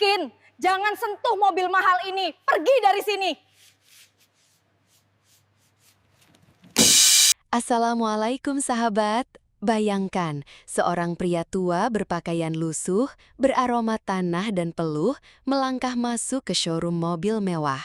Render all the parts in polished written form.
miskin, jangan sentuh mobil mahal ini. Pergi dari sini. Assalamualaikum sahabat. Bayangkan, seorang pria tua berpakaian lusuh, beraroma tanah dan peluh, melangkah masuk ke showroom mobil mewah.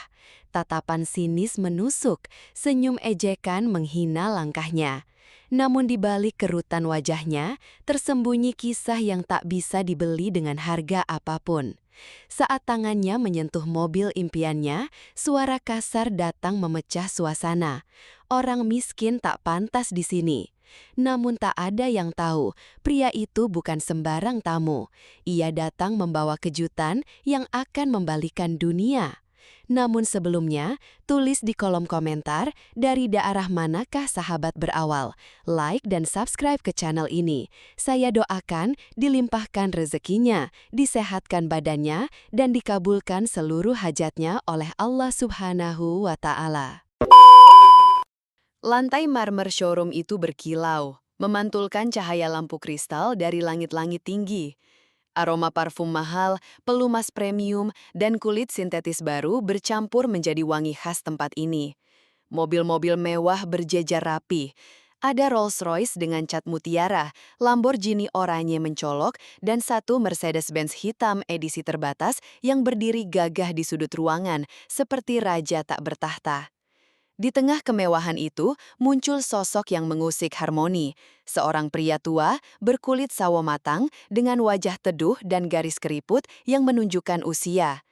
Tatapan sinis menusuk, senyum ejekan menghina langkahnya. Namun di balik kerutan wajahnya, tersembunyi kisah yang tak bisa dibeli dengan harga apapun. Saat tangannya menyentuh mobil impiannya, suara kasar datang memecah suasana. Orang miskin tak pantas di sini. Namun tak ada yang tahu, pria itu bukan sembarang tamu. Ia datang membawa kejutan yang akan membalikan dunia. Namun sebelumnya, tulis di kolom komentar dari daerah manakah sahabat berawal. Like dan subscribe ke channel ini. Saya doakan dilimpahkan rezekinya, disehatkan badannya, dan dikabulkan seluruh hajatnya oleh Allah Subhanahu wa Ta'ala. Lantai marmer showroom itu berkilau, memantulkan cahaya lampu kristal dari langit-langit tinggi. Aroma parfum mahal, pelumas premium, dan kulit sintetis baru bercampur menjadi wangi khas tempat ini. Mobil-mobil mewah berjejer rapi. Ada Rolls-Royce dengan cat mutiara, Lamborghini oranye mencolok, dan satu Mercedes-Benz hitam edisi terbatas yang berdiri gagah di sudut ruangan, seperti raja tak bertahta. Di tengah kemewahan itu, muncul sosok yang mengusik harmoni. Seorang pria tua, berkulit sawo matang, dengan wajah teduh dan garis keriput yang menunjukkan usia.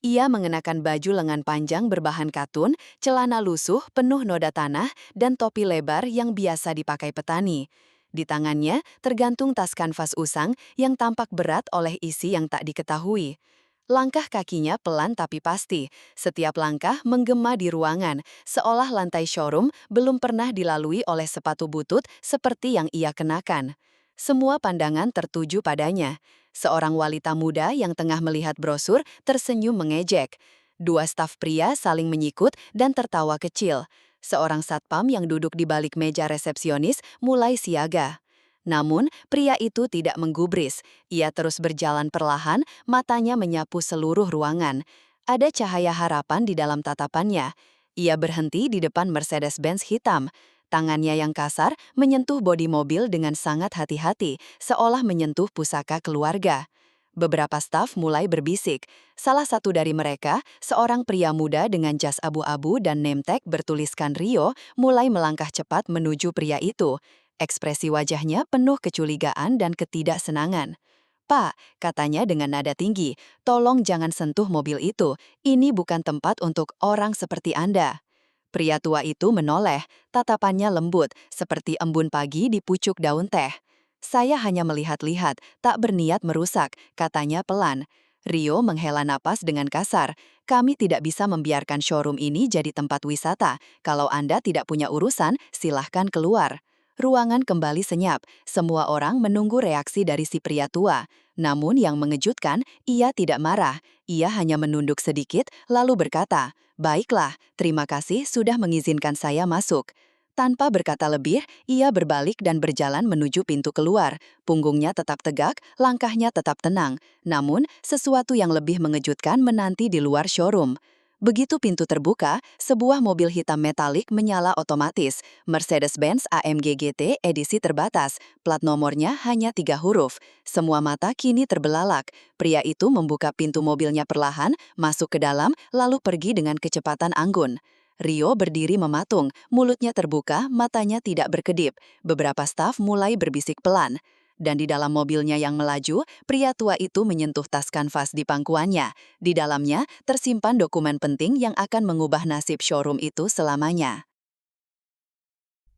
Ia mengenakan baju lengan panjang berbahan katun, celana lusuh penuh noda tanah, dan topi lebar yang biasa dipakai petani. Di tangannya, tergantung tas kanvas usang yang tampak berat oleh isi yang tak diketahui. Langkah kakinya pelan tapi pasti. Setiap langkah menggema di ruangan, seolah lantai showroom belum pernah dilalui oleh sepatu butut seperti yang ia kenakan. Semua pandangan tertuju padanya. Seorang wanita muda yang tengah melihat brosur tersenyum mengejek. Dua staf pria saling menyikut dan tertawa kecil. Seorang satpam yang duduk di balik meja resepsionis mulai siaga. Namun, pria itu tidak menggubris. Ia terus berjalan perlahan, matanya menyapu seluruh ruangan. Ada cahaya harapan di dalam tatapannya. Ia berhenti di depan Mercedes-Benz hitam. Tangannya yang kasar menyentuh bodi mobil dengan sangat hati-hati, seolah menyentuh pusaka keluarga. Beberapa staf mulai berbisik. Salah satu dari mereka, seorang pria muda dengan jas abu-abu dan name tag bertuliskan Rio, mulai melangkah cepat menuju pria itu. Ekspresi wajahnya penuh kecurigaan dan ketidaksenangan. "Pak," katanya dengan nada tinggi, "tolong jangan sentuh mobil itu. Ini bukan tempat untuk orang seperti Anda." Pria tua itu menoleh, tatapannya lembut, seperti embun pagi di pucuk daun teh. "Saya hanya melihat-lihat, tak berniat merusak," katanya pelan. Rio menghela napas dengan kasar. "Kami tidak bisa membiarkan showroom ini jadi tempat wisata. Kalau Anda tidak punya urusan, silahkan keluar." Ruangan kembali senyap, semua orang menunggu reaksi dari si pria tua. Namun yang mengejutkan, ia tidak marah. Ia hanya menunduk sedikit, lalu berkata, "Baiklah, terima kasih sudah mengizinkan saya masuk." Tanpa berkata lebih, ia berbalik dan berjalan menuju pintu keluar. Punggungnya tetap tegak, langkahnya tetap tenang. Namun, sesuatu yang lebih mengejutkan menanti di luar showroom. Begitu pintu terbuka, sebuah mobil hitam metalik menyala otomatis. Mercedes-Benz AMG GT edisi terbatas. Plat nomornya hanya 3 huruf. Semua mata kini terbelalak. Pria itu membuka pintu mobilnya perlahan, masuk ke dalam, lalu pergi dengan kecepatan anggun. Rio berdiri mematung, mulutnya terbuka, matanya tidak berkedip. Beberapa staf mulai berbisik pelan. Dan di dalam mobilnya yang melaju, pria tua itu menyentuh tas kanvas di pangkuannya. Di dalamnya tersimpan dokumen penting yang akan mengubah nasib showroom itu selamanya.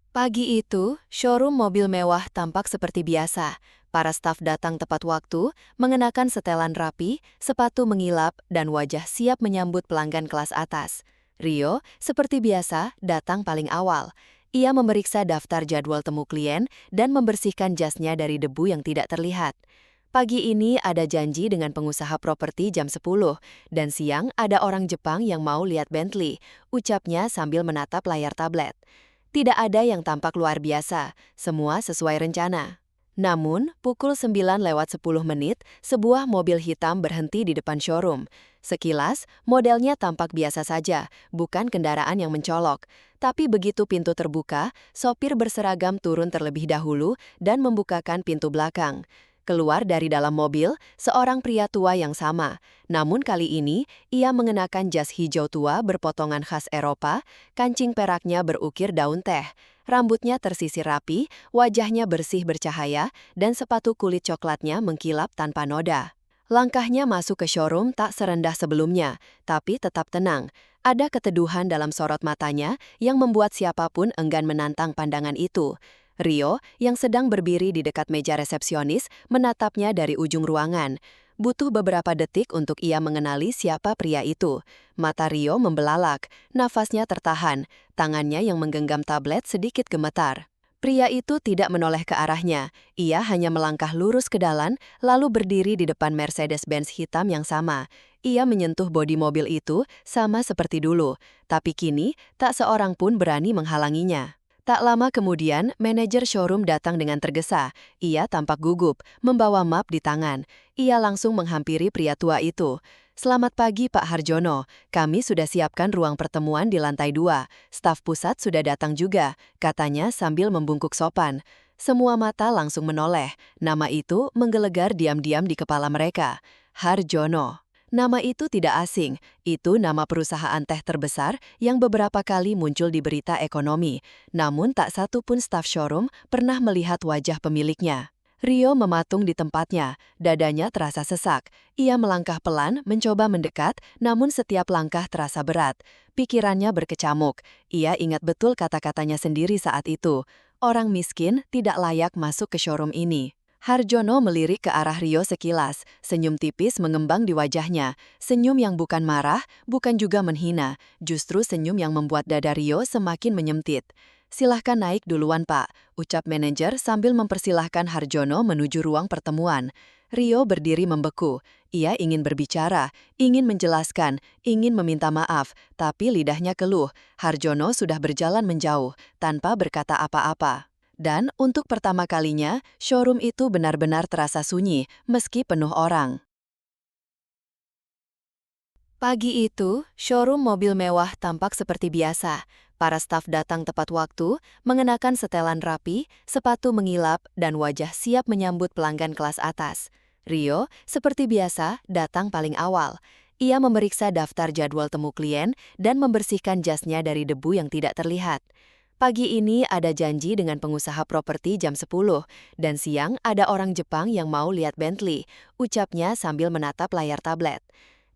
Pagi itu, showroom mobil mewah tampak seperti biasa. Para staf datang tepat waktu, mengenakan setelan rapi, sepatu mengilap, dan wajah siap menyambut pelanggan kelas atas. Rio, seperti biasa, datang paling awal. Ia memeriksa daftar jadwal temu klien dan membersihkan jasnya dari debu yang tidak terlihat. Pagi ini ada janji dengan pengusaha properti jam 10, dan siang ada orang Jepang yang mau lihat Bentley, ucapnya sambil menatap layar tablet. Tidak ada yang tampak luar biasa, semua sesuai rencana. Namun, pukul 9:10, sebuah mobil hitam berhenti di depan showroom. Sekilas, modelnya tampak biasa saja, bukan kendaraan yang mencolok. Tapi begitu pintu terbuka, sopir berseragam turun terlebih dahulu dan membukakan pintu belakang. Keluar dari dalam mobil, seorang pria tua yang sama. Namun kali ini, ia mengenakan jas hijau tua berpotongan khas Eropa, kancing peraknya berukir daun teh. Rambutnya tersisir rapi, wajahnya bersih bercahaya, dan sepatu kulit coklatnya mengkilap tanpa noda. Langkahnya masuk ke showroom tak serendah sebelumnya, tapi tetap tenang. Ada keteduhan dalam sorot matanya yang membuat siapapun enggan menantang pandangan itu. Rio, yang sedang berdiri di dekat meja resepsionis, menatapnya dari ujung ruangan. Butuh beberapa detik untuk ia mengenali siapa pria itu. Mata Rio membelalak, nafasnya tertahan, tangannya yang menggenggam tablet sedikit gemetar. Pria itu tidak menoleh ke arahnya, ia hanya melangkah lurus ke dalam, lalu berdiri di depan Mercedes-Benz hitam yang sama. Ia menyentuh bodi mobil itu sama seperti dulu, tapi kini tak seorang pun berani menghalanginya. Tak lama kemudian, manajer showroom datang dengan tergesa. Ia tampak gugup, membawa map di tangan. Ia langsung menghampiri pria tua itu. "Selamat pagi Pak Harjono, kami sudah siapkan ruang pertemuan di lantai 2. Staf pusat sudah datang juga," katanya sambil membungkuk sopan. Semua mata langsung menoleh. Nama itu menggelegar diam-diam di kepala mereka. Harjono. Nama itu tidak asing, itu nama perusahaan teh terbesar yang beberapa kali muncul di berita ekonomi. Namun tak satu pun staf showroom pernah melihat wajah pemiliknya. Rio mematung di tempatnya, dadanya terasa sesak. Ia melangkah pelan, mencoba mendekat, namun setiap langkah terasa berat. Pikirannya berkecamuk. Ia ingat betul kata-katanya sendiri saat itu. Orang miskin tidak layak masuk ke showroom ini. Harjono melirik ke arah Rio sekilas, senyum tipis mengembang di wajahnya. Senyum yang bukan marah, bukan juga menghina, justru senyum yang membuat dada Rio semakin menyempit. "Silahkan naik duluan Pak," ucap manajer sambil mempersilahkan Harjono menuju ruang pertemuan. Rio berdiri membeku. Ia ingin berbicara, ingin menjelaskan, ingin meminta maaf, tapi lidahnya keluh. Harjono sudah berjalan menjauh, tanpa berkata apa-apa. Dan untuk pertama kalinya, showroom itu benar-benar terasa sunyi, meski penuh orang. Pagi itu, showroom mobil mewah tampak seperti biasa. Para staf datang tepat waktu, mengenakan setelan rapi, sepatu mengilap, dan wajah siap menyambut pelanggan kelas atas. Rio, seperti biasa, datang paling awal. Ia memeriksa daftar jadwal temu klien dan membersihkan jasnya dari debu yang tidak terlihat. Pagi ini ada janji dengan pengusaha properti jam 10, dan siang ada orang Jepang yang mau lihat Bentley, ucapnya sambil menatap layar tablet.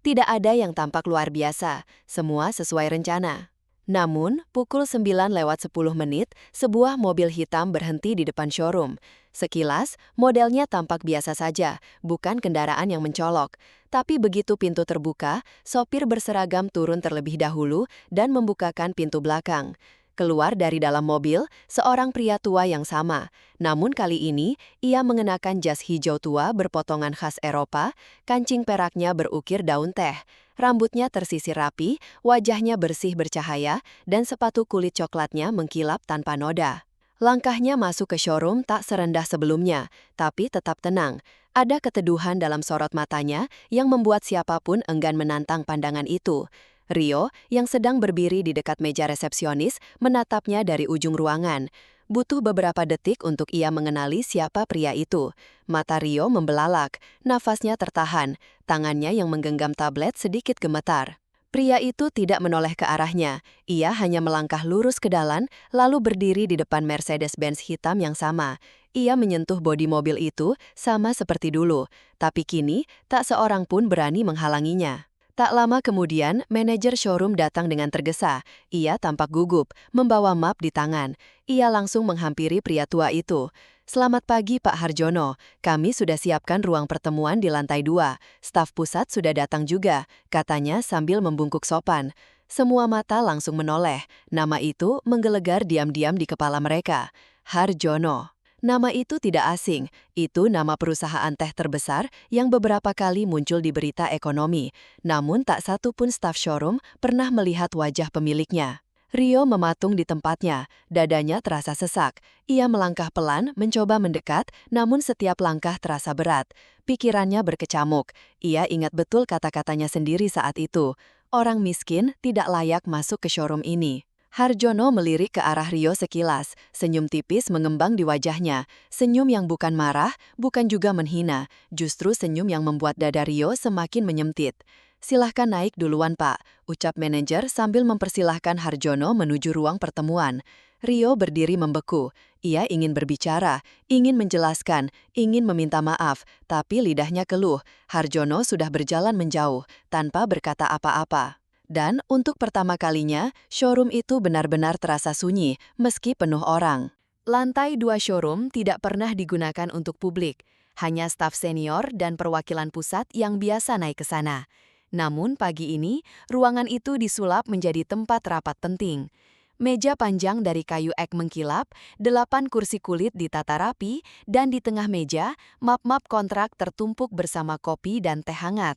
Tidak ada yang tampak luar biasa, semua sesuai rencana. Namun, pukul 9:10, sebuah mobil hitam berhenti di depan showroom. Sekilas, modelnya tampak biasa saja, bukan kendaraan yang mencolok. Tapi begitu pintu terbuka, sopir berseragam turun terlebih dahulu dan membukakan pintu belakang. Keluar dari dalam mobil, seorang pria tua yang sama. Namun kali ini, ia mengenakan jas hijau tua berpotongan khas Eropa, kancing peraknya berukir daun teh. Rambutnya tersisir rapi, wajahnya bersih bercahaya, dan sepatu kulit coklatnya mengkilap tanpa noda. Langkahnya masuk ke showroom tak serendah sebelumnya, tapi tetap tenang. Ada keteduhan dalam sorot matanya yang membuat siapapun enggan menantang pandangan itu. Rio, yang sedang berdiri di dekat meja resepsionis, menatapnya dari ujung ruangan. Butuh beberapa detik untuk ia mengenali siapa pria itu. Mata Rio membelalak, nafasnya tertahan, tangannya yang menggenggam tablet sedikit gemetar. Pria itu tidak menoleh ke arahnya. Ia hanya melangkah lurus ke dalam, lalu berdiri di depan Mercedes-Benz hitam yang sama. Ia menyentuh bodi mobil itu sama seperti dulu, tapi kini tak seorang pun berani menghalanginya. Tak lama kemudian, manajer showroom datang dengan tergesa. Ia tampak gugup, membawa map di tangan. Ia langsung menghampiri pria tua itu. "Selamat pagi Pak Harjono, kami sudah siapkan ruang pertemuan di lantai 2. Staf pusat sudah datang juga," katanya sambil membungkuk sopan. Semua mata langsung menoleh. Nama itu menggelegar diam-diam di kepala mereka. Harjono. Nama itu tidak asing, itu nama perusahaan teh terbesar yang beberapa kali muncul di berita ekonomi. Namun tak satu pun staf showroom pernah melihat wajah pemiliknya. Rio mematung di tempatnya, dadanya terasa sesak. Ia melangkah pelan, mencoba mendekat, namun setiap langkah terasa berat. Pikirannya berkecamuk. Ia ingat betul kata-katanya sendiri saat itu. Orang miskin tidak layak masuk ke showroom ini. Harjono melirik ke arah Rio sekilas, senyum tipis mengembang di wajahnya. Senyum yang bukan marah, bukan juga menghina, justru senyum yang membuat dada Rio semakin menyempit. "Silahkan naik duluan, Pak," ucap manajer sambil mempersilahkan Harjono menuju ruang pertemuan. Rio berdiri membeku. Ia ingin berbicara, ingin menjelaskan, ingin meminta maaf, tapi lidahnya keluh. Harjono sudah berjalan menjauh, tanpa berkata apa-apa. Dan untuk pertama kalinya, showroom itu benar-benar terasa sunyi, meski penuh orang. Lantai 2 showroom tidak pernah digunakan untuk publik. Hanya staf senior dan perwakilan pusat yang biasa naik ke sana. Namun pagi ini, ruangan itu disulap menjadi tempat rapat penting. Meja panjang dari kayu ek mengkilap, 8 kursi kulit ditata rapi, dan di tengah meja, map-map kontrak tertumpuk bersama kopi dan teh hangat.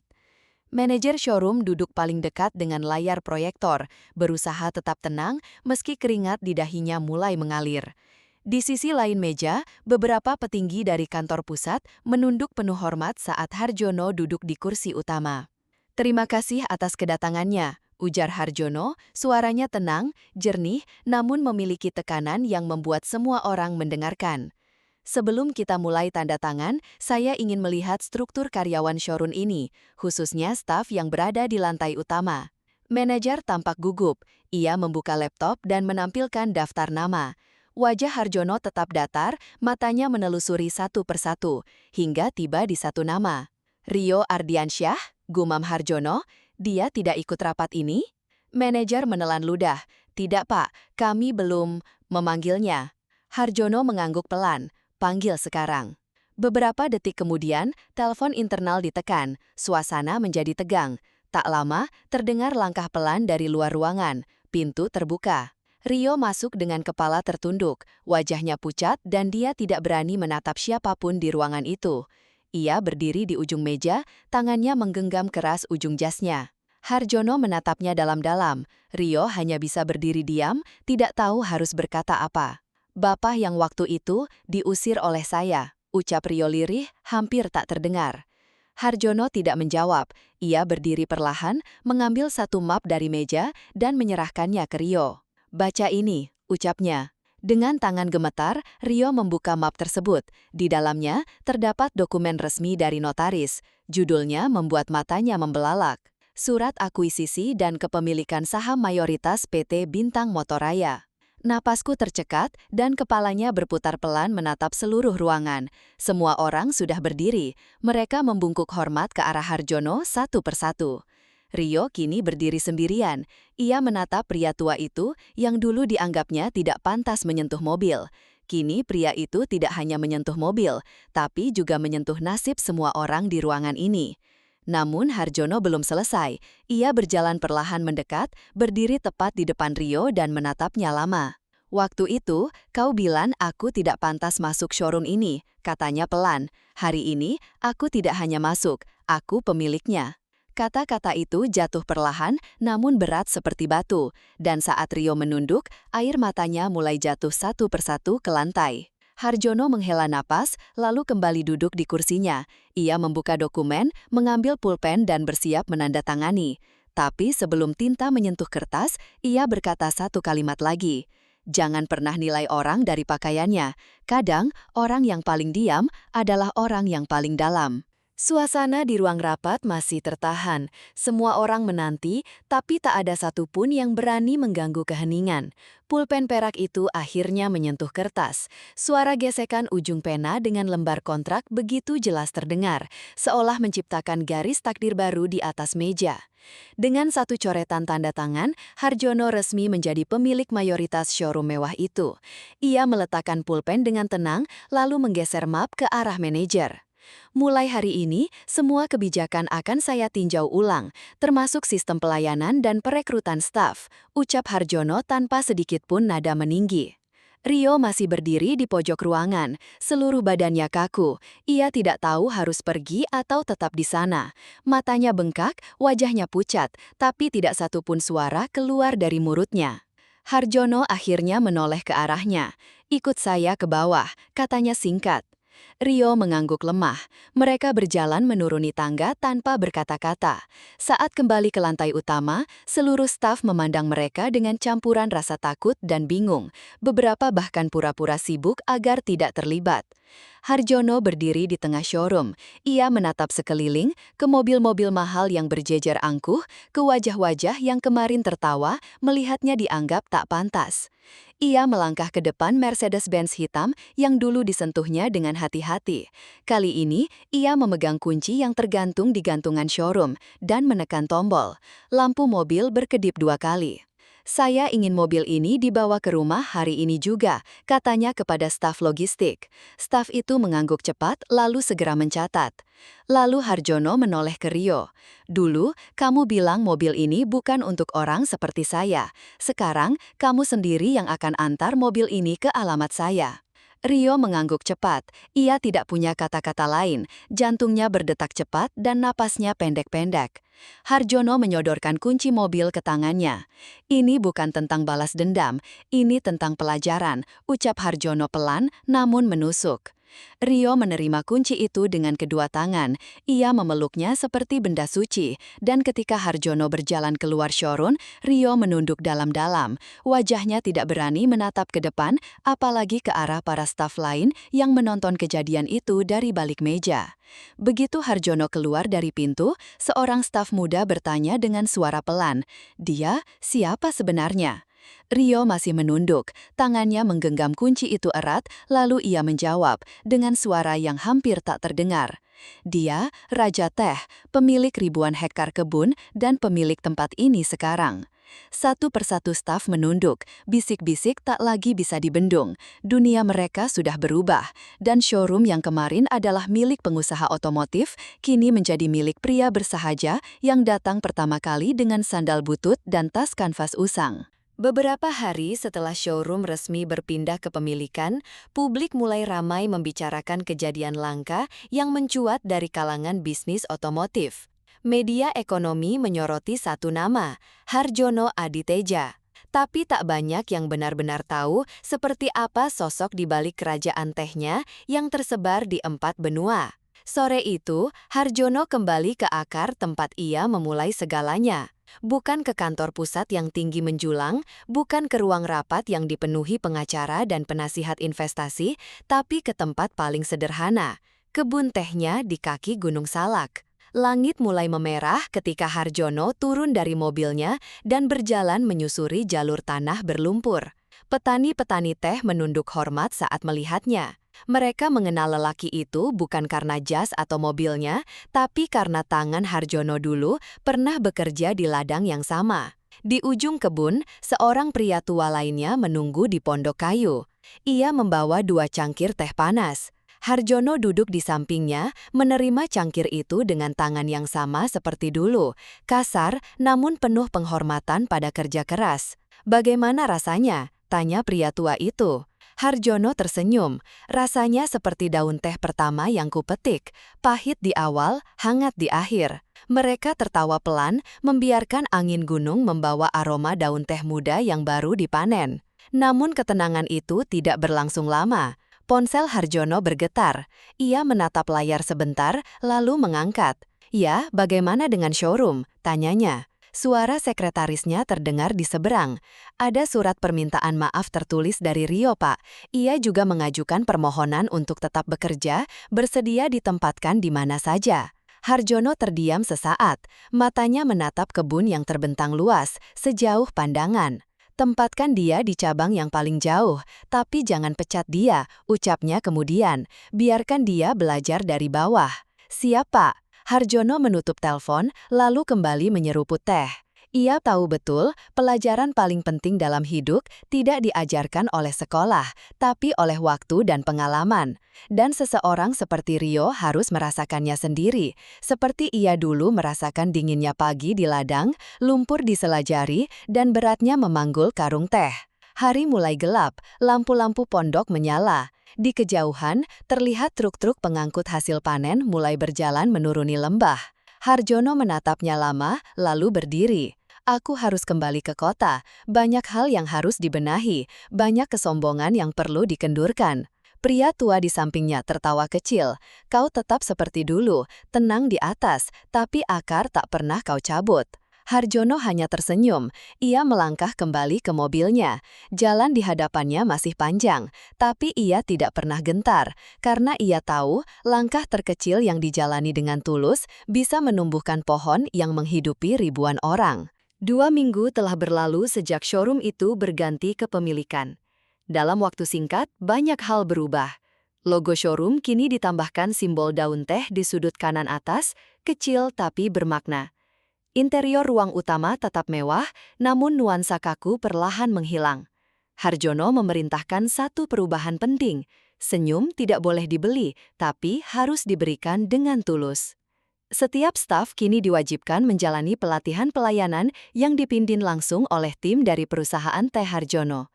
Manajer showroom duduk paling dekat dengan layar proyektor, berusaha tetap tenang meski keringat di dahinya mulai mengalir. Di sisi lain meja, beberapa petinggi dari kantor pusat menunduk penuh hormat saat Harjono duduk di kursi utama. "Terima kasih atas kedatangannya," ujar Harjono, suaranya tenang, jernih, namun memiliki tekanan yang membuat semua orang mendengarkan. "Sebelum kita mulai tanda tangan, saya ingin melihat struktur karyawan showroom ini, khususnya staf yang berada di lantai utama." Manajer tampak gugup. Ia membuka laptop dan menampilkan daftar nama. Wajah Harjono tetap datar, matanya menelusuri satu persatu, hingga tiba di satu nama. "Rio Ardiansyah?" gumam Harjono. "Dia tidak ikut rapat ini?" Manajer menelan ludah. "Tidak, Pak, kami belum memanggilnya." Harjono mengangguk pelan. "Panggil sekarang." Beberapa detik kemudian, telepon internal ditekan. Suasana menjadi tegang. Tak lama, terdengar langkah pelan dari luar ruangan. Pintu terbuka. Rio masuk dengan kepala tertunduk. Wajahnya pucat dan dia tidak berani menatap siapapun di ruangan itu. Ia berdiri di ujung meja, tangannya menggenggam keras ujung jasnya. Harjono menatapnya dalam-dalam. Rio hanya bisa berdiri diam, tidak tahu harus berkata apa. "Bapak yang waktu itu diusir oleh saya," ucap Rio lirih, hampir tak terdengar. Harjono tidak menjawab. Ia berdiri perlahan, mengambil satu map dari meja dan menyerahkannya ke Rio. "Baca ini," ucapnya. Dengan tangan gemetar, Rio membuka map tersebut. Di dalamnya, terdapat dokumen resmi dari notaris. Judulnya membuat matanya membelalak. Surat Akuisisi dan Kepemilikan Saham Mayoritas PT Bintang Motorraya. Napasku tercekat dan kepalanya berputar pelan menatap seluruh ruangan. Semua orang sudah berdiri. Mereka membungkuk hormat ke arah Harjono satu persatu. Rio kini berdiri sendirian. Ia menatap pria tua itu yang dulu dianggapnya tidak pantas menyentuh mobil. Kini pria itu tidak hanya menyentuh mobil, tapi juga menyentuh nasib semua orang di ruangan ini. Namun Harjono belum selesai. Ia berjalan perlahan mendekat, berdiri tepat di depan Rio dan menatapnya lama. "Waktu itu, kau bilang aku tidak pantas masuk showroom ini," katanya pelan. "Hari ini, aku tidak hanya masuk, aku pemiliknya." Kata-kata itu jatuh perlahan, namun berat seperti batu. Dan saat Rio menunduk, air matanya mulai jatuh satu persatu ke lantai. Harjono menghela napas, lalu kembali duduk di kursinya. Ia membuka dokumen, mengambil pulpen dan bersiap menandatangani. Tapi sebelum tinta menyentuh kertas, ia berkata satu kalimat lagi. "Jangan pernah nilai orang dari pakaiannya. Kadang, orang yang paling diam adalah orang yang paling dalam." Suasana di ruang rapat masih tertahan. Semua orang menanti, tapi tak ada satupun yang berani mengganggu keheningan. Pulpen perak itu akhirnya menyentuh kertas. Suara gesekan ujung pena dengan lembar kontrak begitu jelas terdengar, seolah menciptakan garis takdir baru di atas meja. Dengan satu coretan tanda tangan, Harjono resmi menjadi pemilik mayoritas showroom mewah itu. Ia meletakkan pulpen dengan tenang, lalu menggeser map ke arah manajer. "Mulai hari ini, semua kebijakan akan saya tinjau ulang, termasuk sistem pelayanan dan perekrutan staf," ucap Harjono tanpa sedikit pun nada meninggi. Rio masih berdiri di pojok ruangan, seluruh badannya kaku. Ia tidak tahu harus pergi atau tetap di sana. Matanya bengkak, wajahnya pucat, tapi tidak satupun suara keluar dari mulutnya. Harjono akhirnya menoleh ke arahnya. "Ikut saya ke bawah," katanya singkat. Rio mengangguk lemah. Mereka berjalan menuruni tangga tanpa berkata-kata. Saat kembali ke lantai utama, seluruh staf memandang mereka dengan campuran rasa takut dan bingung. Beberapa bahkan pura-pura sibuk agar tidak terlibat. Harjono berdiri di tengah showroom. Ia menatap sekeliling, ke mobil-mobil mahal yang berjejer angkuh, ke wajah-wajah yang kemarin tertawa, melihatnya dianggap tak pantas. Ia melangkah ke depan Mercedes-Benz hitam yang dulu disentuhnya dengan hati-hati. Kali ini, ia memegang kunci yang tergantung di gantungan showroom dan menekan tombol. Lampu mobil berkedip 2 kali. "Saya ingin mobil ini dibawa ke rumah hari ini juga," katanya kepada staf logistik. Staf itu mengangguk cepat lalu segera mencatat. Lalu Harjono menoleh ke Rio. "Dulu, kamu bilang mobil ini bukan untuk orang seperti saya. Sekarang, kamu sendiri yang akan antar mobil ini ke alamat saya." Rio mengangguk cepat. Ia tidak punya kata-kata lain. Jantungnya berdetak cepat dan napasnya pendek-pendek. Harjono menyodorkan kunci mobil ke tangannya. "Ini bukan tentang balas dendam, ini tentang pelajaran," ucap Harjono pelan namun menusuk. Rio menerima kunci itu dengan kedua tangan. Ia memeluknya seperti benda suci, dan ketika Harjono berjalan keluar showroom, Rio menunduk dalam-dalam. Wajahnya tidak berani menatap ke depan, apalagi ke arah para staf lain yang menonton kejadian itu dari balik meja. Begitu Harjono keluar dari pintu, seorang staf muda bertanya dengan suara pelan, "Dia siapa sebenarnya?" Rio masih menunduk, tangannya menggenggam kunci itu erat, lalu ia menjawab dengan suara yang hampir tak terdengar. "Dia, Raja Teh, pemilik ribuan hektar kebun dan pemilik tempat ini sekarang." Satu persatu staf menunduk, bisik-bisik tak lagi bisa dibendung. Dunia mereka sudah berubah, dan showroom yang kemarin adalah milik pengusaha otomotif, kini menjadi milik pria bersahaja yang datang pertama kali dengan sandal butut dan tas kanvas usang. Beberapa hari setelah showroom resmi berpindah kepemilikan, publik mulai ramai membicarakan kejadian langka yang mencuat dari kalangan bisnis otomotif. Media ekonomi menyoroti satu nama, Harjono Aditeja. Tapi tak banyak yang benar-benar tahu seperti apa sosok di balik kerajaan tehnya yang tersebar di 4 benua. Sore itu, Harjono kembali ke akar tempat ia memulai segalanya. Bukan ke kantor pusat yang tinggi menjulang, bukan ke ruang rapat yang dipenuhi pengacara dan penasihat investasi, tapi ke tempat paling sederhana, kebun tehnya di kaki Gunung Salak. Langit mulai memerah ketika Harjono turun dari mobilnya dan berjalan menyusuri jalur tanah berlumpur. Petani-petani teh menunduk hormat saat melihatnya. Mereka mengenal lelaki itu bukan karena jas atau mobilnya, tapi karena tangan Harjono dulu pernah bekerja di ladang yang sama. Di ujung kebun, seorang pria tua lainnya menunggu di pondok kayu. Ia membawa 2 cangkir teh panas. Harjono duduk di sampingnya, menerima cangkir itu dengan tangan yang sama seperti dulu, kasar namun penuh penghormatan pada kerja keras. "Bagaimana rasanya?" tanya pria tua itu. Harjono tersenyum, rasanya seperti daun teh pertama yang kupetik, pahit di awal, hangat di akhir. Mereka tertawa pelan, membiarkan angin gunung membawa aroma daun teh muda yang baru dipanen. Namun ketenangan itu tidak berlangsung lama. Ponsel Harjono bergetar. Ia menatap layar sebentar, lalu mengangkat. "Ya, bagaimana dengan showroom?" tanyanya. Suara sekretarisnya terdengar di seberang. "Ada surat permintaan maaf tertulis dari Rio, Pak. Ia juga mengajukan permohonan untuk tetap bekerja, bersedia ditempatkan di mana saja." Harjono terdiam sesaat, matanya menatap kebun yang terbentang luas, sejauh pandangan. "Tempatkan dia di cabang yang paling jauh, tapi jangan pecat dia," ucapnya kemudian. "Biarkan dia belajar dari bawah." "Siap, Pak." Harjono menutup telepon, lalu kembali menyeruput teh. Ia tahu betul, pelajaran paling penting dalam hidup tidak diajarkan oleh sekolah, tapi oleh waktu dan pengalaman. Dan seseorang seperti Rio harus merasakannya sendiri, seperti ia dulu merasakan dinginnya pagi di ladang, lumpur di sela jari, dan beratnya memanggul karung teh. Hari mulai gelap, lampu-lampu pondok menyala. Di kejauhan, terlihat truk-truk pengangkut hasil panen mulai berjalan menuruni lembah. Harjono menatapnya lama, lalu berdiri. Aku harus kembali ke kota. Banyak hal yang harus dibenahi, banyak kesombongan yang perlu dikendurkan. Pria tua di sampingnya tertawa kecil. Kau tetap seperti dulu, tenang di atas, tapi akar tak pernah kau cabut. Harjono hanya tersenyum. Ia melangkah kembali ke mobilnya. Jalan di hadapannya masih panjang, tapi ia tidak pernah gentar, karena ia tahu langkah terkecil yang dijalani dengan tulus bisa menumbuhkan pohon yang menghidupi ribuan orang. 2 minggu telah berlalu sejak showroom itu berganti kepemilikan. Dalam waktu singkat, banyak hal berubah. Logo showroom kini ditambahkan simbol daun teh di sudut kanan atas, kecil tapi bermakna. Interior ruang utama tetap mewah, namun nuansa kaku perlahan menghilang. Harjono memerintahkan satu perubahan penting. Senyum tidak boleh dibeli, tapi harus diberikan dengan tulus. Setiap staf kini diwajibkan menjalani pelatihan pelayanan yang dipimpin langsung oleh tim dari perusahaan Teh Harjono.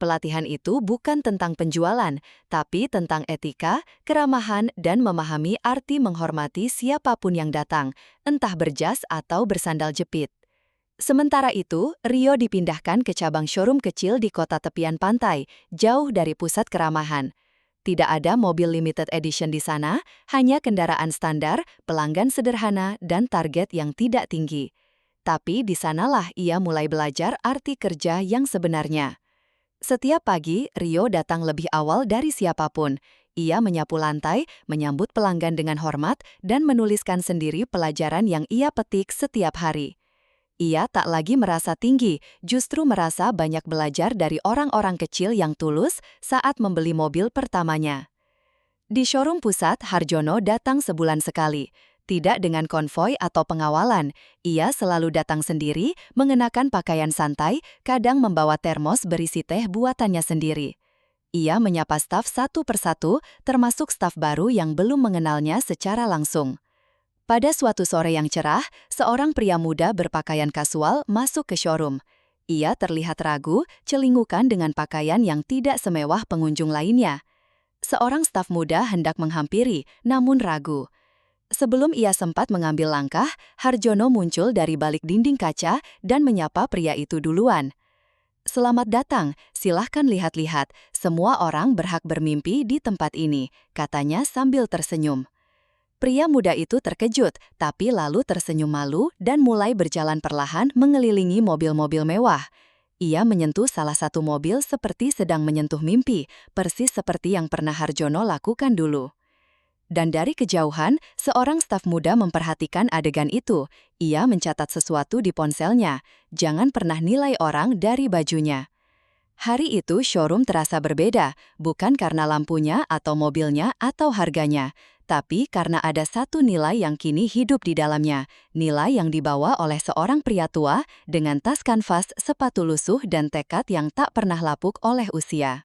Pelatihan itu bukan tentang penjualan, tapi tentang etika, keramahan, dan memahami arti menghormati siapapun yang datang, entah berjas atau bersandal jepit. Sementara itu, Rio dipindahkan ke cabang showroom kecil di kota tepian pantai, jauh dari pusat keramahan. Tidak ada mobil limited edition di sana, hanya kendaraan standar, pelanggan sederhana, dan target yang tidak tinggi. Tapi di sanalah ia mulai belajar arti kerja yang sebenarnya. Setiap pagi, Rio datang lebih awal dari siapapun. Ia menyapu lantai, menyambut pelanggan dengan hormat, dan menuliskan sendiri pelajaran yang ia petik setiap hari. Ia tak lagi merasa tinggi, justru merasa banyak belajar dari orang-orang kecil yang tulus saat membeli mobil pertamanya. Di showroom pusat, Harjono datang sebulan sekali. Tidak dengan konvoi atau pengawalan, ia selalu datang sendiri, mengenakan pakaian santai, kadang membawa termos berisi teh buatannya sendiri. Ia menyapa staf satu persatu, termasuk staf baru yang belum mengenalnya secara langsung. Pada suatu sore yang cerah, seorang pria muda berpakaian kasual masuk ke showroom. Ia terlihat ragu, celingukan dengan pakaian yang tidak semewah pengunjung lainnya. Seorang staf muda hendak menghampiri, namun ragu. Sebelum ia sempat mengambil langkah, Harjono muncul dari balik dinding kaca dan menyapa pria itu duluan. "Selamat datang, silahkan lihat-lihat, semua orang berhak bermimpi di tempat ini," katanya sambil tersenyum. Pria muda itu terkejut, tapi lalu tersenyum malu dan mulai berjalan perlahan mengelilingi mobil-mobil mewah. Ia menyentuh salah satu mobil seperti sedang menyentuh mimpi, persis seperti yang pernah Harjono lakukan dulu. Dan dari kejauhan, seorang staf muda memperhatikan adegan itu. Ia mencatat sesuatu di ponselnya. Jangan pernah nilai orang dari bajunya. Hari itu showroom terasa berbeda, bukan karena lampunya atau mobilnya atau harganya, tapi karena ada satu nilai yang kini hidup di dalamnya, nilai yang dibawa oleh seorang pria tua dengan tas kanvas, sepatu lusuh, dan tekad yang tak pernah lapuk oleh usia.